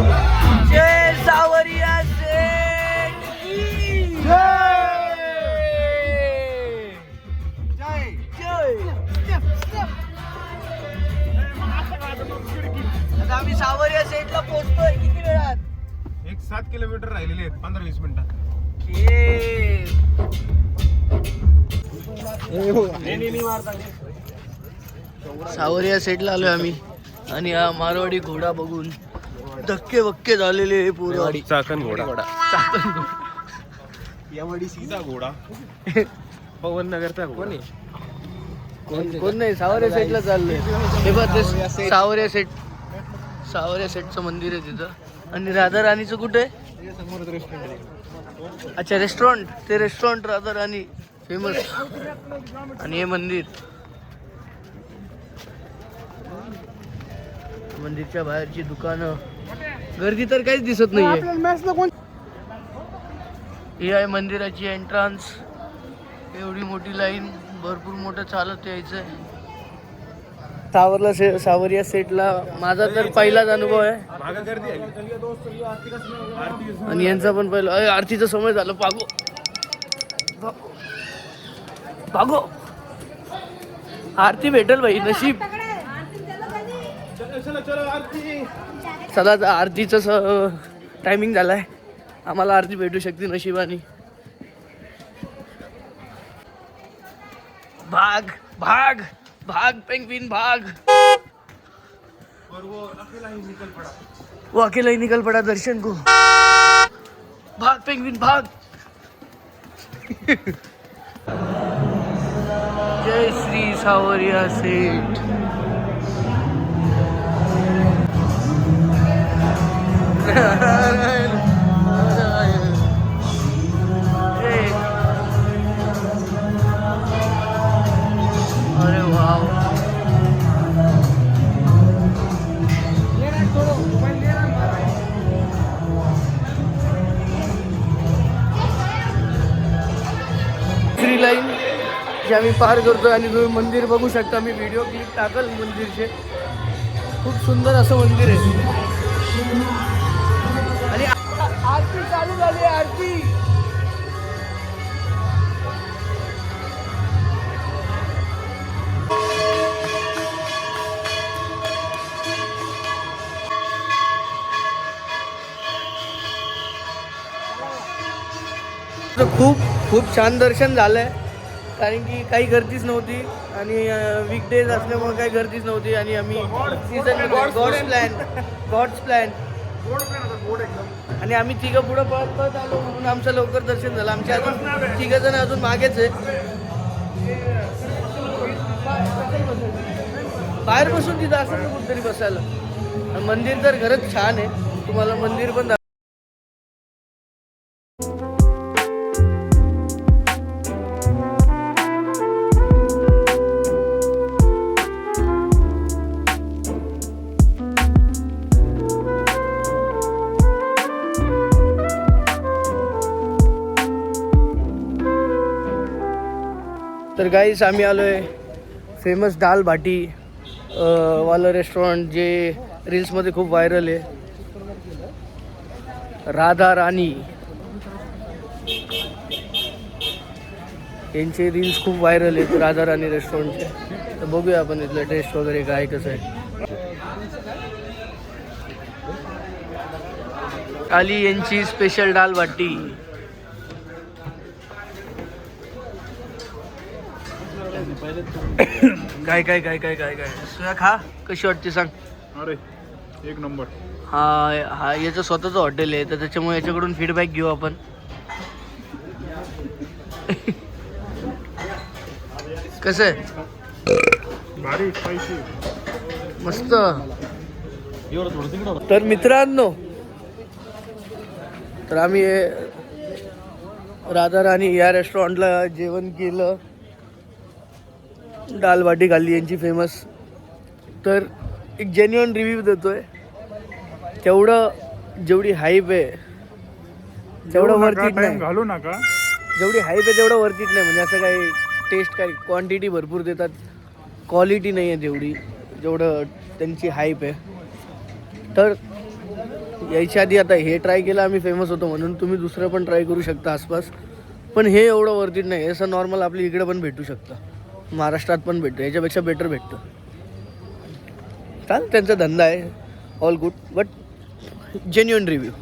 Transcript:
जय सावरिया सेठ की जय जय आता आम्ही सावरिया सेठला पोहोचतोय किती वेळात? 7 किलोमीटर राहिलेले आहेत 15-20 मिनिटात. सावरिया सेटला आलोय आम्ही आणि हा मारवाडी घोडा बघून धक्के वक्के झालेले पूर्ण. चाकण घोडा. यावडी सीधा घोडा. पवन नगरचा घोडा. कोण नाही सावरिया सेटला चाललोय. हे बघ ते सावरिया सेटचं मंदिर आहे तिथं. आणि राधा राणीचं कुठे? अच्छा रेस्टॉरंट. ते रेस्टॉरंट राधा राणी फेमस. आणि हे मंदिर. मंदिरच्या बाहेरची दुकानं. गर्दी तर काहीच दिसत नाहीये. ही आहे मंदिराची एंट्रन्स. एवढी मोठी लाईन. भरपूर मोठं चालत यायचंय. सावरिया सेटला माझा तर पहिलाच अनुभव आहे. आणि यांचा पण पहिला. आरतीचा समय झाला. भागो आरती भेटेल भाई. नशीब. चला आरतीचं टायमिंग झालाय. आम्हाला आरती भेटू शकते नशिबाने. भाग भाग भाग पेंग्विन भाग. वो अकेला ही निकल पड़ा दर्शन को. भाग पेंग्विन भाग. जय श्री सावरिया सेठ. अरे वाव. दुसरी लाईन जी आम्ही पार करतोय आणि तुम्ही मंदिर बघू शकता. मी व्हिडिओ क्लिप टाकल मंदिरचे. खूप सुंदर असं मंदिर आहे. आणि आरती चालू झाली. आरती खूप खूप छान दर्शन झालंय. कारण की काही गर्दीच नव्हती आणि वीकडेज असल्यामुळे काही गर्दीच नव्हती. आणि आम्ही सीझन गॉड्स प्लॅन आणि आम्ही तिघं पुढं पळत आलो म्हणून आमचं लवकर दर्शन झालं. आमच्या अजून तिघं जण अजून मागेच आहे. बाहेर बसून तिथं असं कुठतरी बसायला. मंदिर तर खरंच छान आहे. तुम्हाला मंदिर पण तर गाईस आम्ही आलोय फेमस दाल बाटी वाला रेस्टॉरंट जे रील्समध्ये खूप व्हायरल आहे. राधा राणी यांचे रील्स खूप व्हायरल आहेत राधा राणी रेस्टॉरंटचे. तर बघूया आपण इथलं टेस्ट वगैरे काय कसं आहे. आली यांची स्पेशल दाल बाटी. काय काय काय काय काय काय सुया खा. कशी वाटते सांग. अरे एक नंबर. हा याचं स्वतःचं हॉटेल आहे तर त्याच्यामुळे याच्याकडून फीडबॅक घेऊ आपण. कसं आहे? भारी स्पायसी मस्त. तर मित्रांनो तर आम्ही राधा राणी या रेस्टॉरंटला जेवण केलं. दाल बाटी खाल्ली यांची फेमस. तर एक जेन्युइन रिव्ह्यू देतोय. तेवढं जेवढी हाईप आहे तेवढं वरतीट नाही. घालू नका. जेवढी हाईप आहे तेवढं वरतीट नाही. म्हणजे असं काही टेस्ट काही क्वांटिटी भरपूर देतात. क्वालिटी नाही आहे जेवढं त्यांची हाईप आहे. तर यायच्या आधी आता हे ट्राय केलं आम्ही फेमस होतो म्हणून, तुम्ही दुसरं पण ट्राय करू शकता आसपास. पण हे एवढं वर्थ इट नाही. असं नॉर्मल आपल्या इकडे पण भेटू शकतं, महाराष्ट्रात पण भेटतं, याच्यापेक्षा बेटर भेटतं. चाल त्यांचा धंदा आहे, all good, but genuine review.